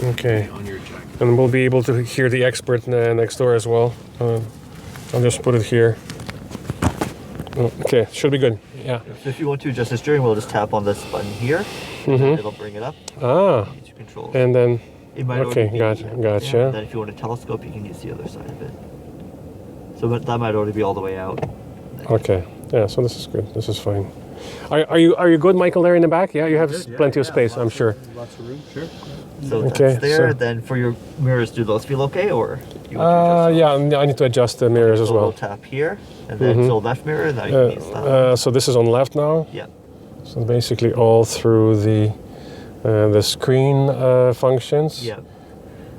Okay. On your jack. And we'll be able to hear the expert next door as well. I'll just put it here. Okay, should be good. Yeah. So if you want to adjust the steering wheel, just tap on this button here. And then it'll bring it up. Ah. Use your controls. And then. It might Okay, already be, gotcha. And then if you want a telescope, you can use the other side of it. So that might already be all the way out. Okay. Yeah. So this is good. This is fine. Are you good, Michael? There in the back? Yeah. You have plenty of space, I'm sure. Lots of room, sure. So Okay, that's there. so- Then for your mirrors, do those feel okay, or you want to adjust those? Yeah. I need to adjust the mirrors as So well. we'll tap here, and then so left mirror. Now you can use that. So this is on left now. Yeah. So basically all through the screen functions. Yeah.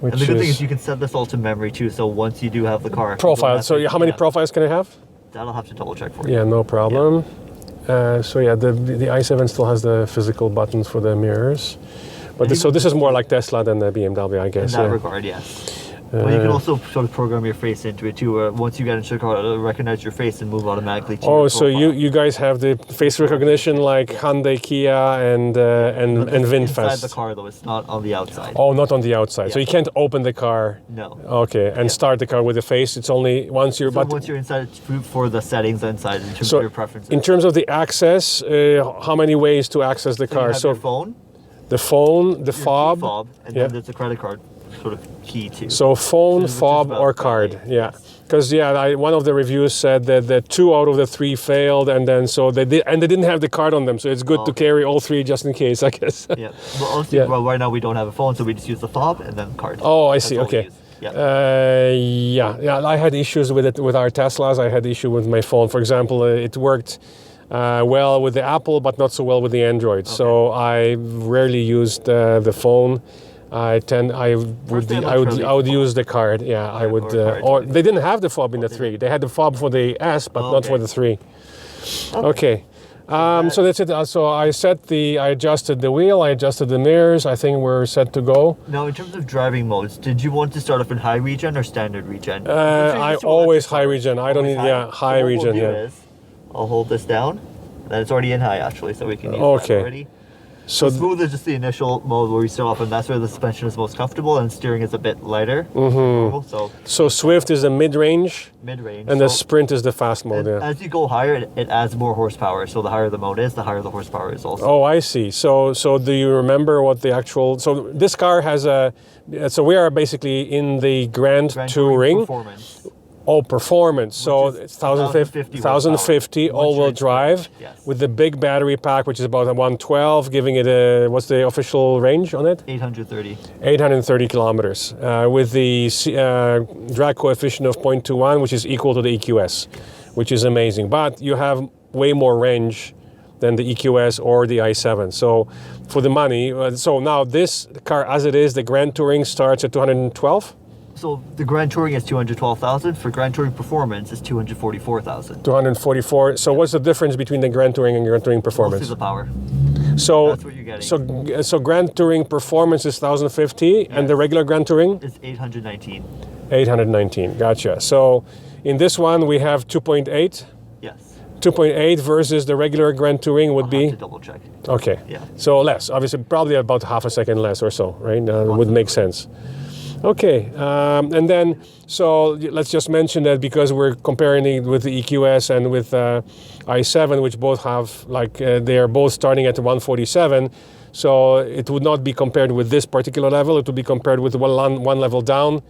Which And the good thing is is you can set this all to memory too. So once you do have the car, you don't profile. have So to- how many profiles can I have? That'll have to double check for you. Yeah, no problem. So yeah, the i7 still has the physical buttons for the mirrors, but so this is more like Tesla than the BMW, I In guess. that Yeah. regard, yes. Well, you can also sort of program your face into it too. Once you get into the car, it'll recognize your face and move automatically to Oh, your so profile. you guys have the face recognition like Hyundai, Kia, and But it's VinFast. inside the car though, it's not on the outside. Oh, not on the outside. So Yeah. you can't open the car. No. Okay, and start the car with the face. It's only once you're. So But once you're inside, it's for the settings inside in terms so of your preferences. in terms of the access, how many ways to access the So you car? have your phone, the phone, the your fob. key fob, and Yeah. then there's a credit card sort of key too. So phone, Which is fob, about or card. right, Yeah, yes. because one of the reviews said that 2 out of the 3 failed, and then so they didn't have the card on them. So it's good to Okay. carry all 3 just in case, I guess. Yeah. Well, also, Yeah. well, right now we don't have a phone, so we just use the fob and then card. Oh, I That's see. all we Okay. use. Yeah. Yeah. I had issues with it with our Teslas. I had issue with my phone. For example, it worked well with the Apple, but not so well with the Android. So I rarely used the phone. I would use the card. Yeah, I would. card. Or they didn't have the fob in the 3. They had the fob for the S, but not for Okay. the 3. Okay. So that's it. So I adjusted the wheel, I adjusted the mirrors. I think we're set to go. Now, in terms of driving modes, did you want to start off in high regen or standard regen? I always high regen. I don't need high So what regen. we'll do Yeah. is, I'll hold this down. Then it's already in high actually, so we can use Okay. that already. So Smooth is just the initial mode where we start off, and that's where the suspension is most comfortable, and steering is a bit lighter. Normal, so Swift is the mid-range, mid-range. and the So- Sprint is the fast mode. and Yeah. as you go higher, it adds more horsepower. So the higher the mode is, the higher the horsepower is also. Oh, I see. So do you remember what the actual? So this car has a. So we are basically in the Grand Grand Touring. performance. Oh, performance. So Which is it's 1050 1050 all-wheel Once you're drive in- yes. with the big battery pack, which is about a 112, giving it a what's the official range on it? 830. 830 kilometers with the drag coefficient of 0.21, which is equal to the EQS, which is amazing. But you have way more range than the EQS or the i7. So for the money, so now this car as it is, the Grand Touring starts at 212? So the Grand Touring is 212,000. For Grand Touring Performance, it's 244,000. 244. So what's the difference between the Grand Touring and Grand Touring Mostly Performance? the power. So That's what you're getting. so Grand Touring Performance is 1050 and the regular Grand Touring? It's 819. 819. Gotcha. So in this one we have 2.8. Yes. 2.8 versus the regular Grand Touring would I'll be? have to double check. Okay. Yeah. So less, obviously, probably about half a second less or so, right? Would make sense. Okay, and then, so let's just mention that because we're comparing it with the EQS and with i7, which both have, they are both starting at 147, so it would not be compared with this particular level, it would be compared with one level down,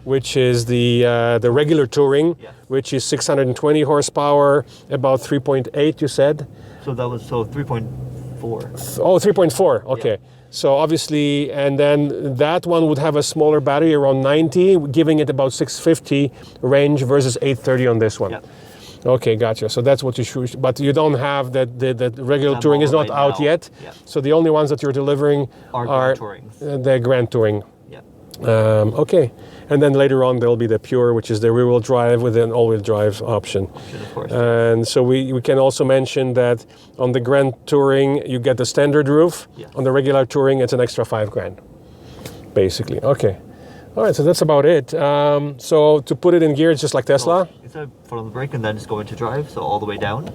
which is the regular Touring, Yes. which is 620 horsepower, about 3.8, you said? So that was 3.4. Oh, 3.4, okay. Yeah. So obviously, and then that one would have a smaller battery, around 90, giving it about 650 range versus 830 on this one. Yeah. Okay, gotcha. So that's what you should, but you don't have that, the regular I'm Touring is all not right out now. yet. Yeah. So the only ones that you're delivering Are are Grand Tourings. the Grand Touring. Yeah. Okay. And then later on there'll be the Pure, which is the rear-wheel drive with an all-wheel drive option. Of course. And so we can also mention that on the Grand Touring, you get the standard roof. Yes. On the regular Touring, it's an extra $5,000, basically. Okay. All right, so that's about it. So to put it in gear, it's just like Tesla. It's a foot on the brake and then just go into drive, so all the way down.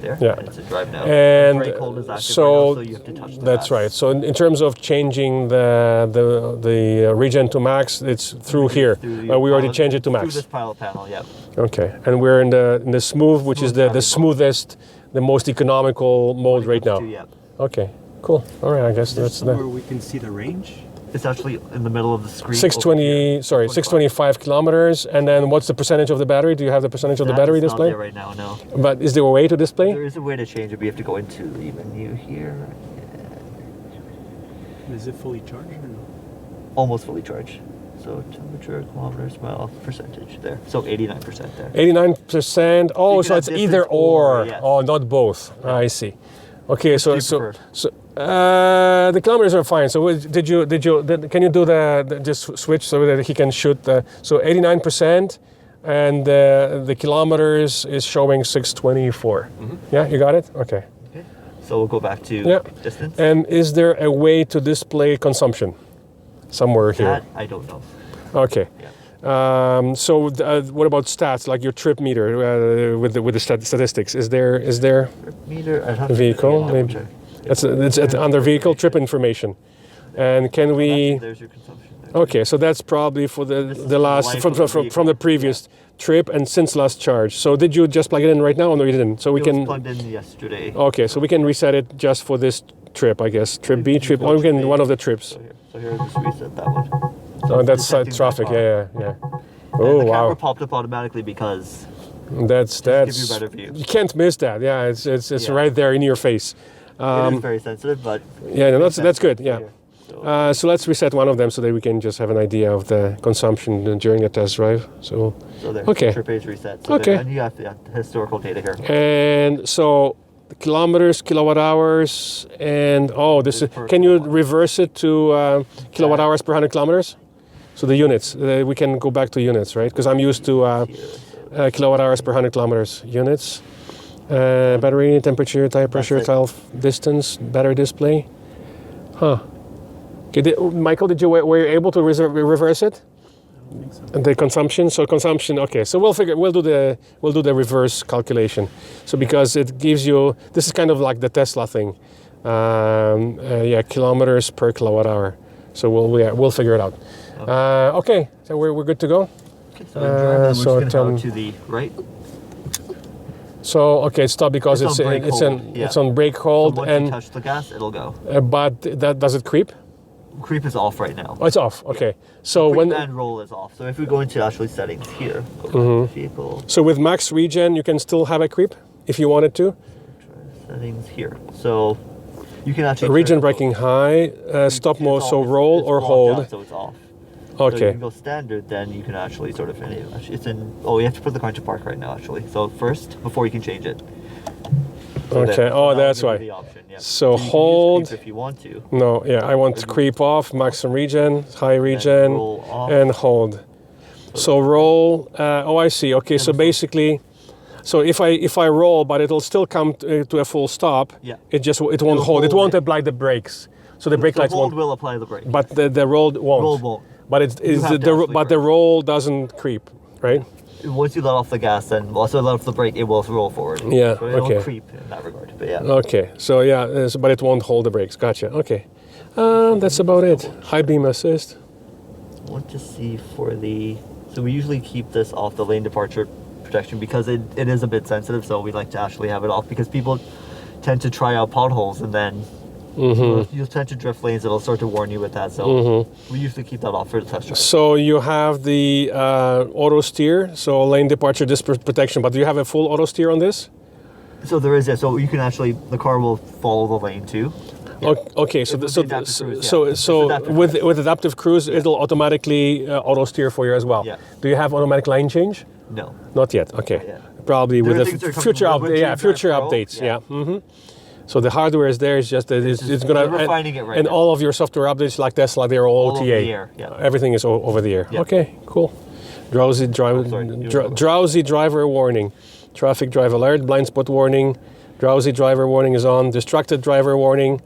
there. Yeah. And it's in drive now. And brake hold is active so right now, so you have to touch the that's gas. right. So in terms of changing the regen to max, it's through here. Through your We already pilot- changed it to Through max. this pilot panel, yeah. Okay, and we're in the smooth, which is Smooth the driving mode. smoothest, the most economical mode right now. Yeah. Okay, cool. All right, I guess There's that's somewhere the we can see the range. It's actually in the middle of the screen. 620. Sorry, 625 kilometers. And then what's the percentage of the battery? Do you have the percentage of the battery That's display? not there right now, no. But is there a way to display? There is a way to change it, but you have to go into the menu here. Is it fully charged or no? Almost fully charged. So temperature, kilometers, mile, percentage there. So 89% there. 89%. Oh, You so can it's have either distance or, or. yes. Oh, not both. I see. Okay, do so you so prefer? so the kilometers are fine. So can you do the just switch so that he can shoot the, so 89% and the kilometers is showing 624. Yeah, you got it? Okay. Okay. So we'll go back to Yeah. distance. And is there a way to display consumption somewhere here? That I don't know. Okay. Yeah. So what about stats, like your trip meter with the statistics? Is there Meter, I'd have to vehicle? double Maybe check. it's under vehicle trip information, and can we? There's your consumption there. Okay, so that's probably for This is the the last life from, of the from, from the vehicle. previous trip and since last charge. So did you just plug it in right now, or no, you didn't? So we It was can. plugged in yesterday. Okay, so we can reset it just for this trip, I guess. Trip B, trip. Or we can one of the trips. So here, just reset that one. Oh, that's detecting the traffic. car. Yeah. And Oh the camera wow, popped up automatically because that's give you a better view. you can't miss that. Yeah, it's Yeah. right there in your face. it is very sensitive, but Yeah, no, that's makes good. sense Yeah. here. So, So let's reset one of them so that we can just have an idea of the consumption during the test drive. So, so there, okay. trip page reset. So Okay. there, and you have the historical data here. and so the kilometers, kilowatt hours, and oh, this is. Per Can you kilowatt. reverse it to kilowatt hours per 100 kilometers? So the units. We can go back to units, right? Because I'm used to Here, so kilowatt hours per 100 kilometers. Units. Battery, temperature, tire pressure, it. tire distance, battery display. Huh. Okay, Michael, were you able to reverse it? I don't think so. And the consumption. So consumption. Okay, so we'll do the reverse calculation. So because it gives you, this is kind of like the Tesla thing. Yeah, kilometers per kilowatt hour. So we'll figure it out. Okay, so we're good to go. okay, so, in drive, and we're so just going to go to the right. So okay, stop because It's on brake hold, yeah. it's on brake So hold once you and touch the gas, it'll go. but that does it creep? Creep is off right now. Oh, it's off. Okay. So Creep when and roll is off. So if we go into actually settings here, go Mm-hmm. back to vehicle, so with max regen, you can still have a creep if you wanted to. settings here. So you can actually Regen turn- braking high, stop it's mode. off, So it's- roll it's or blocked hold. out, so it's off. So you Okay. can go standard, then you can actually sort of, it's in, oh, you have to put the car into park right now actually. So first, before you can change it. So Okay, then- oh, now that's give you why. the option, yeah. So you can use hold- creep if you want to. No, yeah, I want creep off, max regen, high regen, roll off. and hold. So roll. Oh, I see. Okay, so basically, so if I roll, but it'll still come to a full stop. Yeah. It won't It'll hold. It hold won't it. apply the brakes. So the brake So lights hold won't. will apply the brake. But the roll won't. Roll won't. But it's You have to the actually but the brake. roll doesn't creep, right? Once you let off the gas, then also let off the brake, it will roll forward. Yeah, So it'll okay. creep in that regard. But yeah. Okay. So yeah, but it won't hold the brakes. Gotcha. Okay. That's about it. High beam assist. I want to see for the, so we usually keep this off the lane departure protection because it is a bit sensitive, so we like to actually have it off because people tend to try out potholes and then you tend to drift lanes, it'll start to warn you with that, so we usually keep that off for the test drive. So you have the auto steer, so lane departure protection, but do you have a full auto steer on this? So there is, yeah, so you can actually, the car will follow the lane too. Okay, so It would so be adaptive cruise, yeah. so It's so adaptive with adaptive cruise, it'll automatically auto steer for you as well. Yeah. Do you have automatic line change? No. Not yet. Okay. Yeah. Probably There with are the things that are coming future with update. Yeah, GM future Pro, updates. yeah. Yeah. So the hardware is there. It's just that it's just- gonna they're refining it right and now. all of your software updates like Tesla, they're all All OTA. over the air, yeah. Everything is over the air. Yeah. Okay, cool. Drowsy driver, sorry, you were- drowsy driver warning, traffic drive alert, blind spot warning, drowsy driver warning is on, distracted driver warning.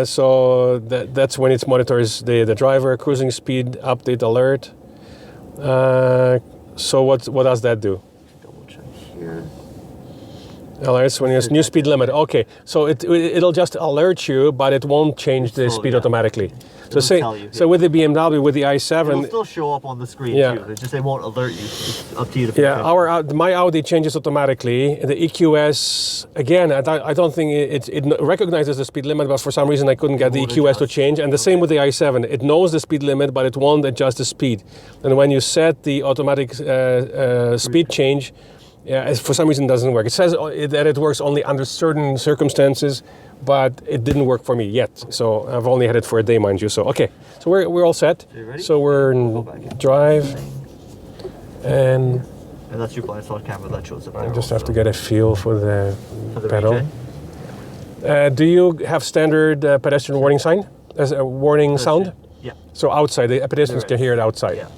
So that's when it monitors the driver, cruising speed update alert. So what does that do? Double check here. Alerts when it's new speed limit. Okay, so it'll just alert you, but it won't change the speed automatically. So It'll say tell you, so with the BMW, with the i7, It'll still show up on the screen Yeah. too. It's just they won't alert you. It's up to you to pay yeah, attention. my Audi changes automatically. The EQS again, I don't think it recognizes the speed limit, but for some reason I couldn't get the won't EQS to adjust. change. And the same with the i7, it knows the speed limit, but it won't adjust the speed. And when you set the automatic speed change. Yeah, for some reason it doesn't work. It says that it works only under certain circumstances, but it didn't work for me yet. So I've only had it for a day, mind you. So okay, so we're all set. You ready? So we're in drive, and And that's your blind spot camera that shows the I barrel. just have to get a feel for the For the pedal. range, Do you have standard pedestrian warning sign as a warning sound? Yeah. So outside, the pedestrians There can hear it outside. Yeah.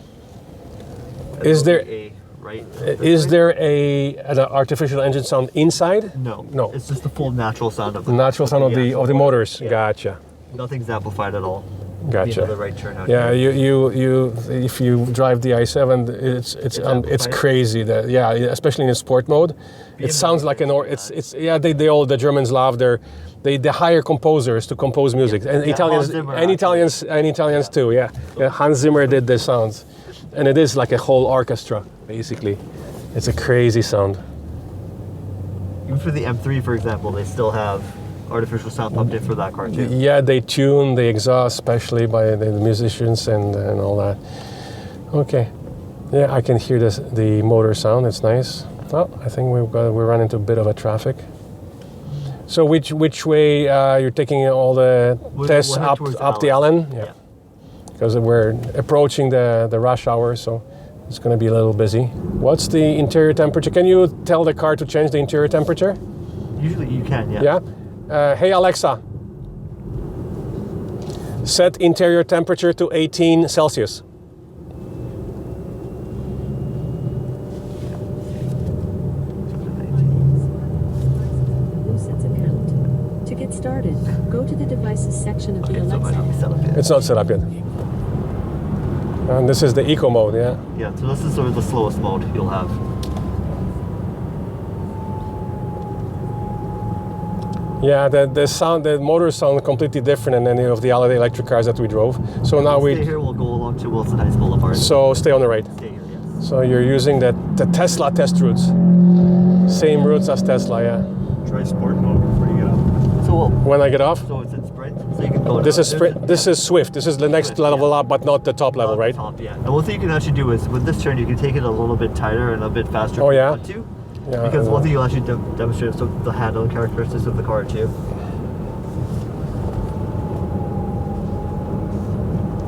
Is there- a right? Is there an artificial engine sound inside? No. No. It's just the full natural sound of The natural sound of the actual motors. Yeah. Gotcha. Nothing's amplified at all. Gotcha. You know, the right turn out. Yeah, you if you drive the i7, it's amplified? crazy that especially in sport mode, it sounds like the Germans love they hire composers to compose music, and Yeah, Italians Hans Zimmer, and Italians too. Yeah. Hans Zimmer did the sounds, and it is like a whole orchestra basically. It's a crazy sound. Even for the M3, for example, they still have artificial sound pumped in for that car too. Yeah, they tune the exhaust, especially by the musicians and all that. Okay, yeah, I can hear the motor sound. It's nice. Oh, I think we run into a bit of a traffic. So which way you're taking all the tests we'll head up towards the Allen? Yeah. Because we're approaching the rush hour, so it's going to be a little busy. What's the interior temperature? Can you tell the car to change the interior temperature? Usually you can, yeah. Yeah. Hey Alexa, set interior temperature to 18 Celsius. Lucid's account. To get started, go to the devices section of the Okay, so it might not be Alexa. set up yet. It's not set up yet. And this is the eco mode, yeah. Yeah, so this is sort of the slowest mode you'll have. Yeah, the motors sound completely different than any of the other electric cars that we drove. So now Stay here, we'll go along to Wilson Heights Boulevard. so stay on the right. Stay here, yes. So you're using the Tesla test routes. Same routes as Tesla, yeah. Try sport mode before you get up. So, When I get off, it's in sprint, so you can go. this down. is sprint. This is Swift. This is the next Swift, level yeah. up, but not the top level, right? Top, yeah. And one thing you can actually do is with this turn, you can take it a little bit tighter and a bit faster. Oh, if you yeah? want to. Yeah, Because I one know. thing you'll actually demonstrate is the handling characteristics of the car too.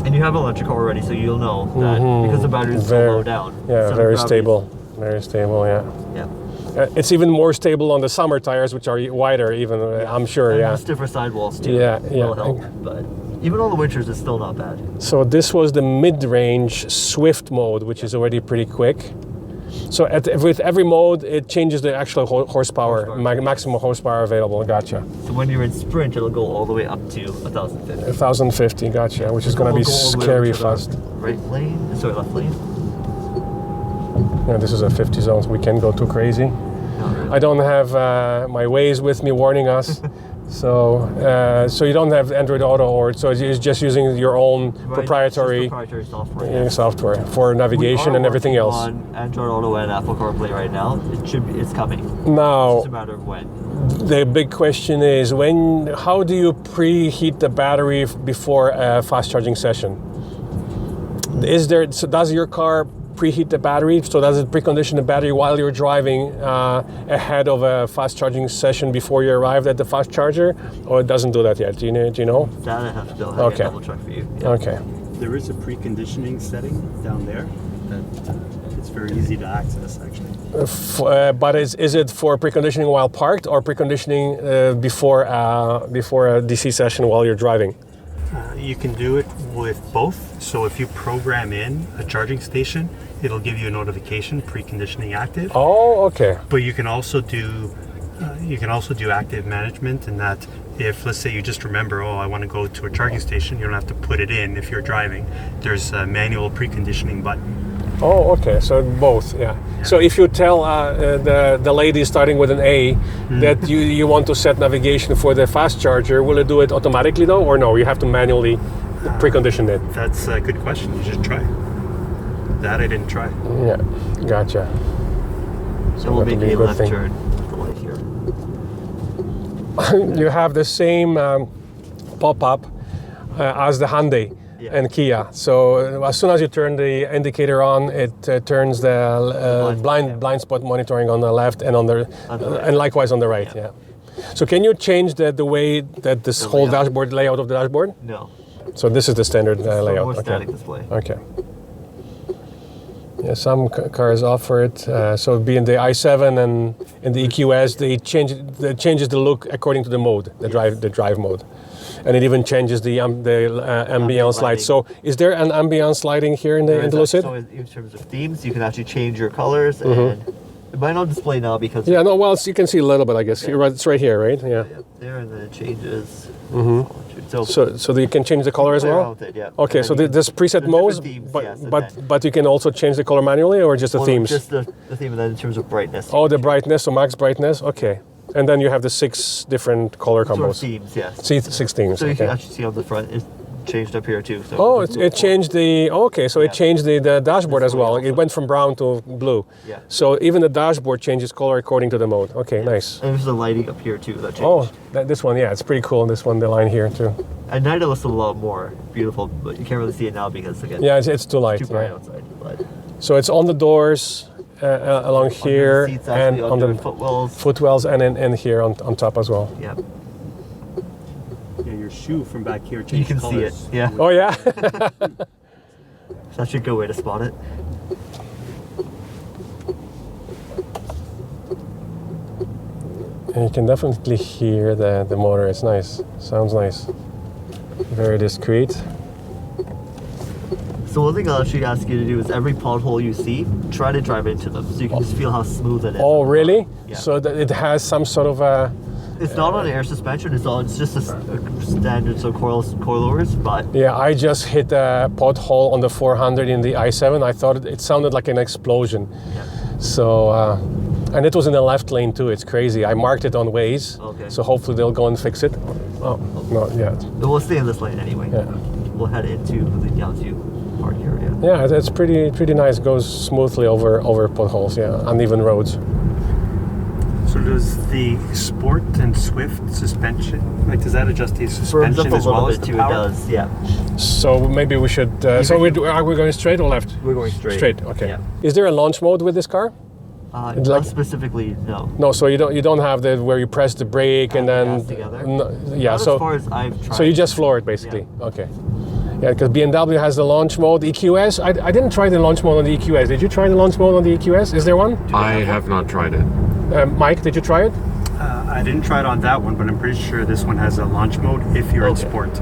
And you have an electric car already, so you'll know that because the battery is so Very- low down. Yeah, center very of gravity stable. Very stable, yeah. Yeah. It's even more stable on the summer tires, which are wider, even I'm sure. And Yeah. stiffer sidewalls too. Yeah, yeah. Will help, but even on the winters, it's still not bad. So this was the mid-range Swift mode, which is already pretty quick. So with every mode, it changes the actual horsepower, maximum horsepower available. Gotcha. So when you're in sprint, it'll go all the way up to 1,050. 1,050. Gotcha. Which is going to be We'll go all the way scary over to the fast. Right lane, sorry, left lane. Yeah, this is a 50 zone, so we can't go too crazy. Not really. I don't have my Waze with me warning us. So you don't have Android Auto, or so it's just using your own Right, proprietary it's just proprietary software. software for navigation We are and everything working else. on Android Auto and Apple CarPlay right now. It's coming. It's Now, just a matter of when. the big question is how do you preheat the battery before a fast charging session? Does your car preheat the battery? So does it precondition the battery while you're driving ahead of a fast charging session before you arrive at the fast charger, or it doesn't do that yet? Do you know? That I have to Okay. double check for you. Yeah. Okay. There is a preconditioning setting down there that it's very easy to access actually. But is it for preconditioning while parked, or preconditioning before a DC session while you're driving? You can do it with both. So if you program in a charging station, it'll give you a notification, preconditioning active. Oh, okay. But you can also do active management, in that if, let's say, you just remember, I want to go to a charging station, you don't have to put it in if you're driving. There's a manual preconditioning button. Oh, okay. So both, yeah. So if you tell the lady starting with an A that you want to set navigation for the fast charger, will it do it automatically though, or no? You have to manually precondition it. That's a good question. You should try. That I didn't try. Yeah, gotcha. So we'll that make would be a a good left thing. turn to the light here. You have the same pop-up as the Hyundai Yeah. and Kia. So as soon as you turn the indicator on, it turns the blind spot monitoring on the left and on the right. and likewise on the right. Yeah. So can you change the way that this The whole layout. dashboard layout of the dashboard? No. So this is the standard layout. More Okay. static display. Okay. Yeah, some cars offer it. So being the i7 and in the EQS, they changes the look according to the mode, the drive mode, and it even changes the ambience light. lighting. So is there an ambience lighting here in the Lucid? So in terms of themes, you can actually change your colors, and it might not display now because Yeah, no. Well, you can see a little bit, I guess. You're right, it's right here, right? Yeah. there, and then it changes. So you can change the color as play well. around with it, yeah. Okay, And so then you this can- preset there's modes, different themes, but yes, and then- but you can also change the color manually or just the well, themes. Just the theme, and then in terms of brightness. Oh, the brightness, so max brightness. Okay, and then you have the 6 different color sort of combos. themes, yes. See, 6 themes. So you can Okay. actually see on the front it's changed up here too. So Oh, it's it changed the. Okay, so it Yeah. changed the dashboard as well. Display It also. went from brown to blue. Yeah. So even the dashboard changes color according to the mode. Okay, nice. And there's the lighting up here too that changed. Oh, this one, yeah, it's pretty cool. This one, the line here too. At night it looks a lot more beautiful, but you can't really see it now because again, Yeah, it's too light. it's too bright Yeah. outside. But So it's on the doors, along under here, the seats, and actually, on under the the footwells. footwells, and in here on top as well. Yeah, Yeah, your shoe from back here you changed can see it. colors. Yeah, Oh yeah. so that's a good way to spot it. And you can definitely hear the motor. It's nice. Sounds nice. Very discreet. So one thing I'll actually ask you to do is every pothole you see, try to drive into them, so you can just feel how smooth it is. Oh, really? Yeah. So that it has some sort of a. It's not on air suspension. It's just a standard so coilovers, but Yeah, I just hit a pothole on the 400 in the i7. I thought it sounded like an explosion. yeah. So, and it was in the left lane too. It's crazy. I marked it on Waze. Okay. So hopefully they'll go and fix it. Oh, not yet. We'll stay in this lane anyway. Yeah. We'll head into the Yazoo park area. Yeah, it's pretty nice. Goes smoothly over potholes. Yeah, uneven roads. So does the Sport and Swift suspension, like does that adjust the Firms up suspension a as little well as bit the too. power? It does. Yeah. So maybe we should. So are we going straight or left? We're going straight. Straight. Okay. Yeah. Is there a launch mode with this car? Not like- specifically, no. No. So you don't have the where you press the brake and then. Gas together? No, yeah. Not So as far as I've tried. so you just floor it basically. Okay. Yeah, because BMW has the launch mode. EQS. I didn't try the launch mode on the EQS. Did you try the launch mode on the EQS? Is there one? I have not tried it. Mike, did you try it? I didn't try it on that one, but I'm pretty sure this one has a launch mode if you're in Okay. Sport.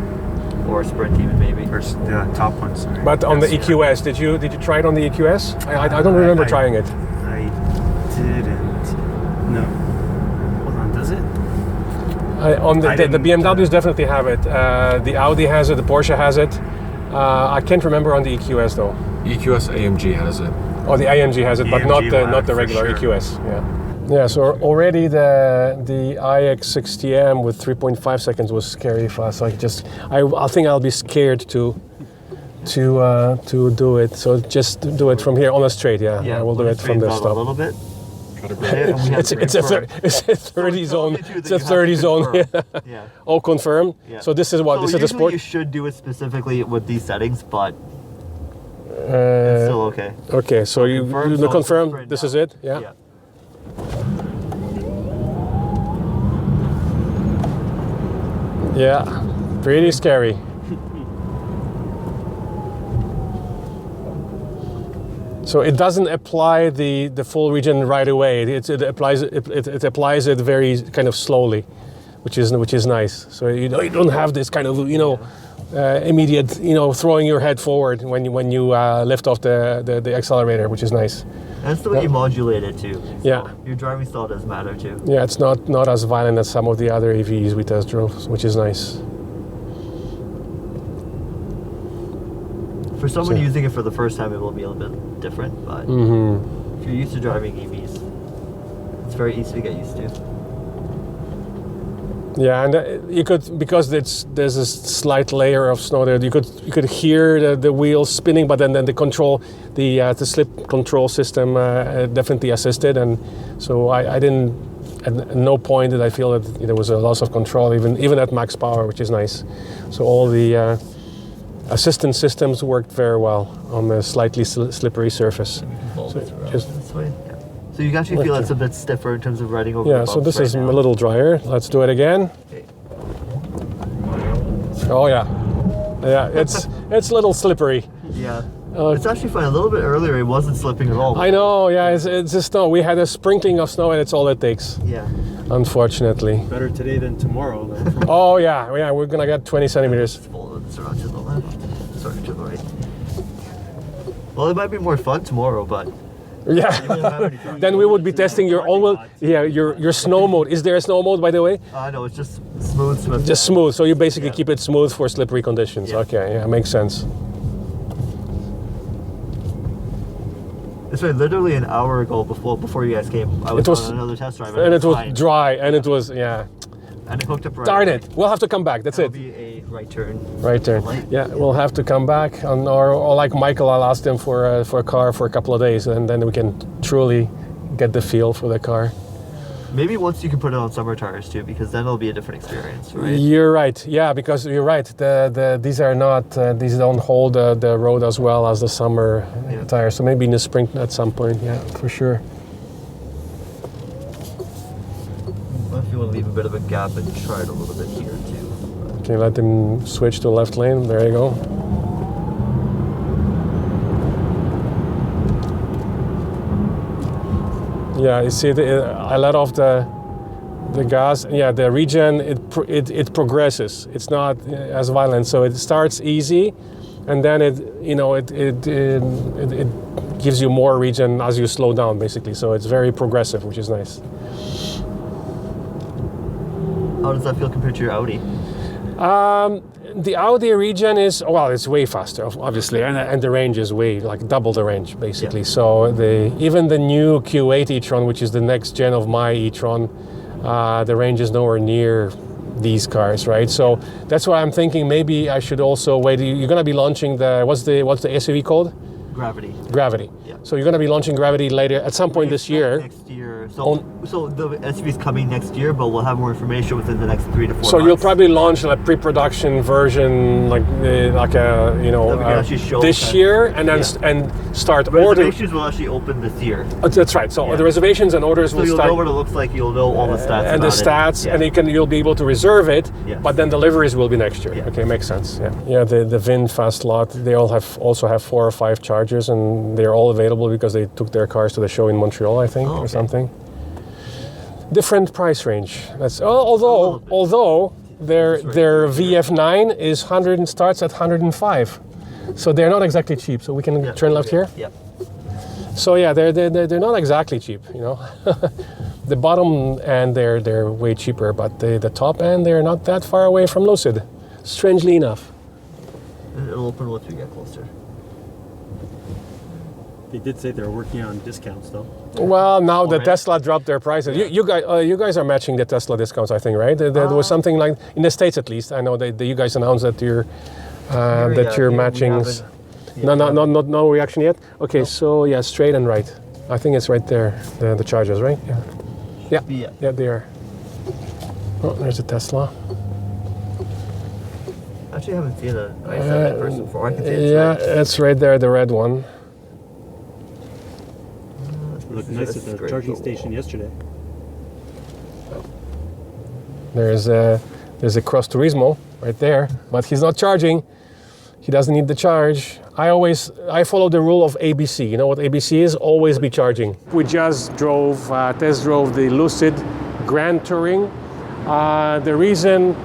Or Sprint even maybe. Or the top one, sorry. But on the Yes. EQS, did you try it on the EQS? I don't remember trying it. I didn't. No. Hold on, does it? On I the didn't, BMWs definitely have it. The Audi has it. The Porsche has it. I can't remember on the EQS though. EQS AMG has it. Oh, the AMG has it, but not AMG the will not have the it for regular sure. EQS. Yeah. Yeah. So already the iX60M with 3.5 seconds was scary fast. Like I think I'll be scared to do it. So just do it from here on a straight. Yeah. I will do we'll it from the straighten out a stop. little bit. Try to Yeah, and we have to It's a confirm. it's a 30 So zone. it's telling you It's that a you have to 30 zone. confirm. Yeah. Yeah. Oh, confirm. Yeah. So this is what So this is the usually sport. You should do it specifically with these settings, but Uh, it's still okay. Okay, so you confirm, the so confirm. sprint This now. is it. Yeah. Yeah. Pretty scary. So it doesn't apply the full region right away. It applies it very kind of slowly, which is nice. So you don't have this kind of immediate throwing your head forward when you lift off the accelerator, which is nice. That's the way you modulate it too. So Yeah. Your driving style does matter too. Yeah, it's not as violent as some of the other EVs we test drove, which is nice. For someone So- using it for the first time, it will be a little bit different, but if you're used to driving EVs, it's very easy to get used to. Yeah, and you could, because there's a slight layer of snow there. You could hear the wheels spinning, but then the control, the slip control system definitely assisted, and so I didn't. At no point did I feel that there was a loss of control, even at max power, which is nice. So all the assistance systems worked very well on the slightly slippery surface. You can fold it around just- this way. Yeah. So you can actually feel it's a bit stiffer in terms of riding over. Yeah, the so bumps this right is now. a little drier. Let's do it again. Okay. Oh yeah, yeah. It's a little slippery. Yeah. It's actually fine. A little bit earlier, it wasn't slipping at all. I know. Yeah, it's just snow. We had a sprinkling of snow, and it's all it takes. Yeah. Unfortunately. Better today than tomorrow, though. Oh yeah. We're gonna get 20 centimeters. Fold this around to the left. Sorry, to the right. Well, it might be more fun tomorrow, but Yeah. Then we would be testing your all your snow mode. Is there a snow mode, by the way? no, it's just smooth. Just smooth. So you basically Yeah. keep it smooth for slippery conditions. Yeah. Okay. Yeah, makes sense. It's right, literally an hour ago before you guys came. I was, It was- on another test drive, And it was fine. dry, and it was And it hooked up right. Darn it. We'll have to come back. That's That'll it. be a right turn. Right there. Light. Yeah, we'll have to come back, or like Michael, I'll ask him for a car for a couple of days, and then we can truly get the feel for the car. Maybe once you can put it on summer tires too, because then it'll be a different experience, right? You're right. Yeah, because you're right. These are not these don't hold the road as well as the summer Yeah. tires. So maybe in the spring at some point. Yeah, for sure. Well, if you want to leave a bit of a gap and try it a little bit here too. Can you let them switch to left lane? There you go. Yeah, you see, I let off the gas. Yeah, the regen it progresses. It's not as violent, so it starts easy, and then it gives you more regen as you slow down, basically. So it's very progressive, which is nice. How does that feel compared to your Audi? The Audi regen is, well, it's way faster, obviously, and the range is way, like double the range, basically. Yeah. So even the new Q8 e-tron, which is the next gen of my e-tron, the range is nowhere near these cars, right? So that's why I'm thinking maybe I should also wait. You're going to be launching what's the SUV called? Gravity. Gravity. Yeah. So you're going to be launching Gravity later at some point this year. Next year. So the SUV is coming next year, but we'll have more information within the next 3 to 4 So months. you'll probably launch a pre-production version, like a That we can actually show this that- year, and then yeah. and start ordering. Reservations will actually open this year. That's right. So Yeah. the reservations and orders So will you'll start, know what it looks like. You'll know all the stats. and the about it. stats, Yeah. and you'll be able to reserve it. Yes. But then deliveries will be next year. Yeah. Okay, makes sense. Yeah, yeah. The VIN Fast Lot, they all also have 4 or 5 chargers, and they're all available because they took their cars to the show in Montreal, I think, Oh, or okay. something. Different price range. Although their VF9 is 100 and starts at 105, so they're not exactly cheap. So we can Yeah. turn left here. Yeah. So yeah, they're not exactly cheap, you know. The bottom end they're way cheaper, but the top end they're not that far away from Lucid, strangely enough. And it'll open once we get closer. They did say they're working on discounts, though. Well, now the Alright. Tesla dropped their prices. You guys are matching the Tesla discounts, I think, right? There was something like in the States at least. I know that you guys announced that you're matching. No reaction yet. Okay, so yeah, straight and right. I think it's right there. The chargers, right? Yeah. Yeah, they are. Oh, there's a Tesla. Actually, I haven't seen an i7 in person before. I can see it. Yeah, it's right there, the red one. It looked This is nice a at the straight charging goal. station yesterday. There's a Cross Turismo right there, but he's not charging. He doesn't need the charge. I follow the rule of ABC. You know what ABC is? Always be charging. We just test drove the Lucid Grand Touring. The reason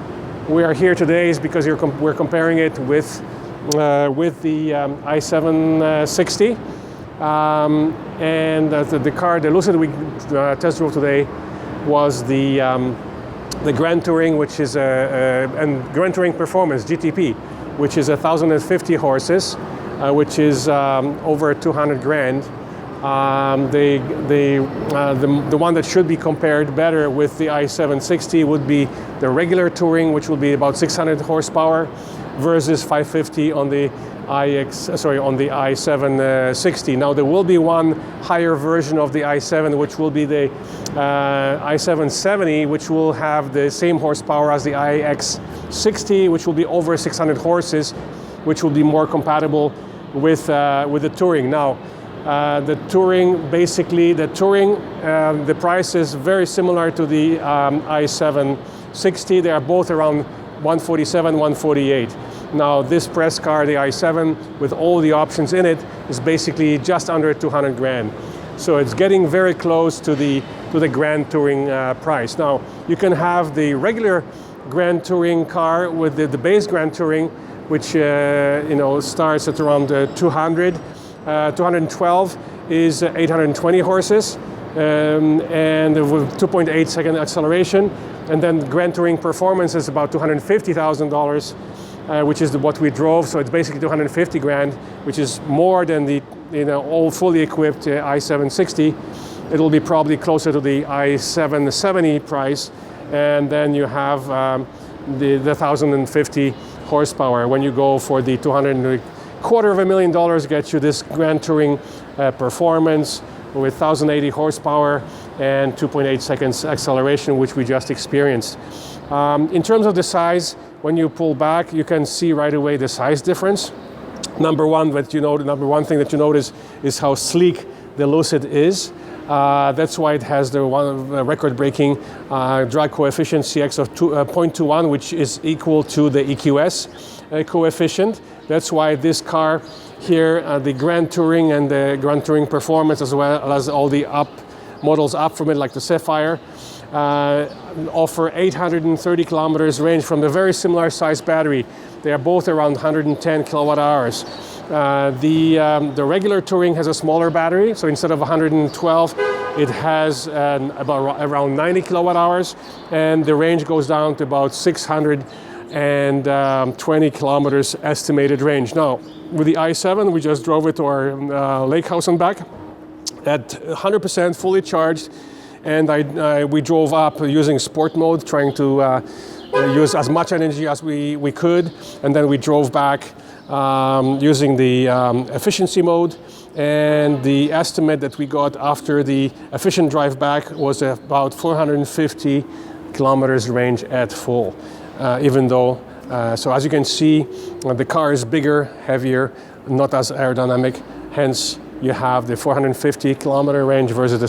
we are here today is because we're comparing it with the i760. And the car, the Lucid we test drove today, was the Grand Touring, which is and Grand Touring Performance (GTP), which is 1,050 horses. which is over 200 grand. The one that should be compared better with the i760 would be the regular Touring, which will be about 600 horsepower, versus 550 on the i760. Now there will be one higher version of the i7, which will be the i770, which will have the same horsepower as the iX60, which will be over 600 horses, which will be more compatible with the Touring. Now, the Touring, the price is very similar to the i760. They are both around 147, 148. Now, this press car, the i7, with all the options in it, is basically just under 200 grand. So it's getting very close to the Grand Touring price. Now, you can have the regular Grand Touring car with the base Grand Touring, which starts at around 200. 212 is 820 horses, and with 2.8 second acceleration. And then Grand Touring Performance is about $250,000, which is what we drove. So it's basically 250 grand, which is more than the all fully equipped i760. It'll be probably closer to the i770 price, and then you have the 1,050 horsepower. When you go for the $250,000 gets you this Grand Touring Performance with 1,080 horsepower and 2.8 seconds acceleration, which we just experienced. In terms of the size, when you pull back, you can see right away the size difference. Number one thing that you notice is how sleek the Lucid is. That's why it has the record-breaking drag coefficient CX of 0.21, which is equal to the EQS coefficient. That's why this car here, the Grand Touring and the Grand Touring Performance, as well as all the models up from it, like the Sapphire, offer 830 kilometers range from the very similar size battery. They are both around 110 kilowatt hours. The regular Touring has a smaller battery, so instead of 112, it has around 90 kilowatt hours, and the range goes down to about 620 kilometers estimated range. Now, with the i7, we just drove it to our lake house and back at 100% fully charged, and we drove up using sport mode, trying to use as much energy as we could, and then we drove back using the efficiency mode, and the estimate that we got after the efficient drive back was about 450 kilometers range at full, even though, so as you can see, the car is bigger, heavier, not as aerodynamic, hence you have the 450 kilometer range versus the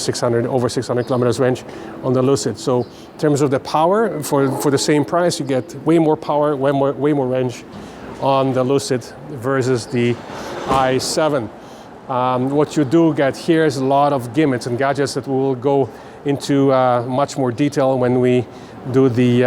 over 600 kilometers range on the Lucid. So in terms of the power, for the same price, you get way more power, way more range on the Lucid versus the i7. What you do get here is a lot of gimmicks and gadgets that we will go into much more detail when we do the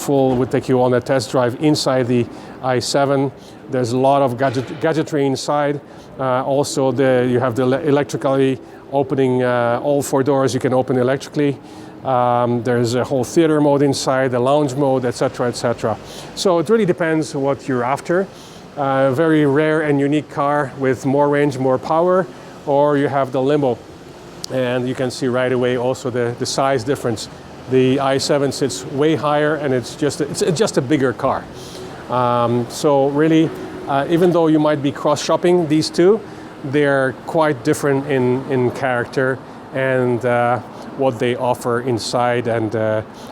we'll take you on a test drive inside the i7. There's a lot of gadgetry inside. Also, you have the electrically opening, all four doors you can open electrically. There's a whole theater mode inside, the lounge mode, etc., etc. So it really depends what you're after. Very rare and unique car with more range, more power, or you have the limo. And you can see right away also the size difference. The i7 sits way higher, and it's just a bigger car. So really, even though you might be cross-shopping these two, they're quite different in character and what they offer inside and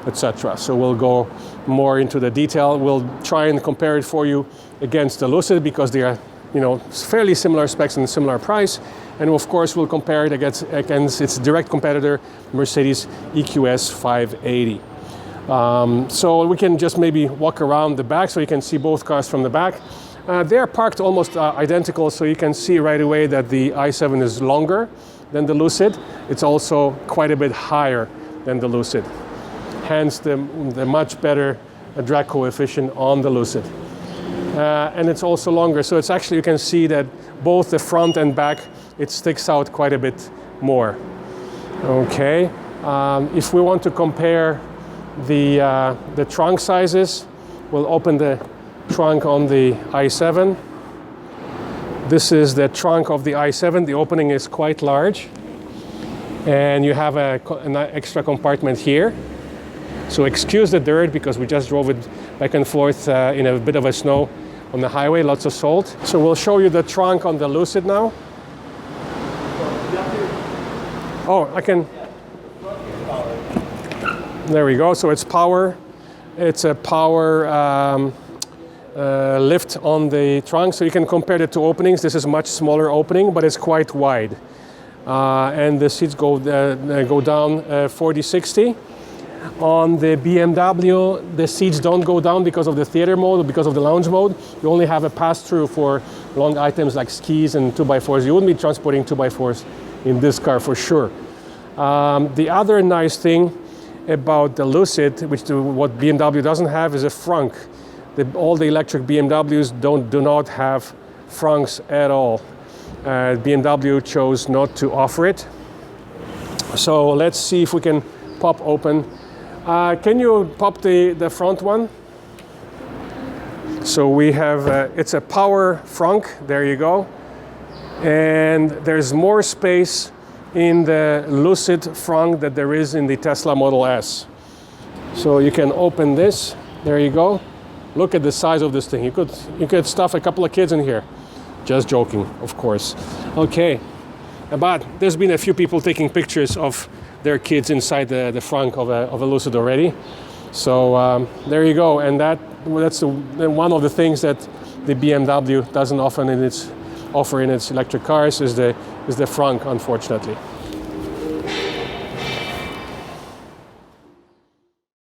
etc. So we'll go more into the detail. We'll try and compare it for you against the Lucid because they are, fairly similar specs and similar price. And of course, we'll compare it against its direct competitor, Mercedes EQS 580. So we can just maybe walk around the back so you can see both cars from the back. They are parked almost identical, so you can see right away that the i7 is longer than the Lucid. It's also quite a bit higher than the Lucid. Hence the much better drag coefficient on the Lucid. And it's also longer, so it's actually, you can see that both the front and back, it sticks out quite a bit more. Okay, if we want to compare the trunk sizes, we'll open the trunk on the i7. This is the trunk of the i7. The opening is quite large. And you have an extra compartment here. So excuse the dirt because we just drove it back and forth in a bit of a snow on the highway, lots of salt. So we'll show you the trunk on the Lucid now. Oh, I can. There we go. So it's power. It's a power lift on the trunk. So you can compare the two openings. This is much smaller opening, but it's quite wide. And the seats go down 40-60. On the BMW, the seats don't go down because of the theater mode or because of the lounge mode. You only have a pass-through for long items like skis and 2x4s. You wouldn't be transporting 2x4s in this car for sure. The other nice thing about the Lucid, what BMW doesn't have, is a frunk. All the electric BMWs do not have frunks at all. BMW chose not to offer it. So let's see if we can pop open. Can you pop the front one? So we have, it's a power frunk, there you go. And there's more space in the Lucid frunk than there is in the Tesla Model S. So you can open this, there you go. Look at the size of this thing. You could stuff a couple of kids in here. Just joking, of course. Okay, but there's been a few people taking pictures of their kids inside the frunk of a Lucid already. So there you go, and that's one of the things that the BMW doesn't offer in its electric cars is the frunk, unfortunately.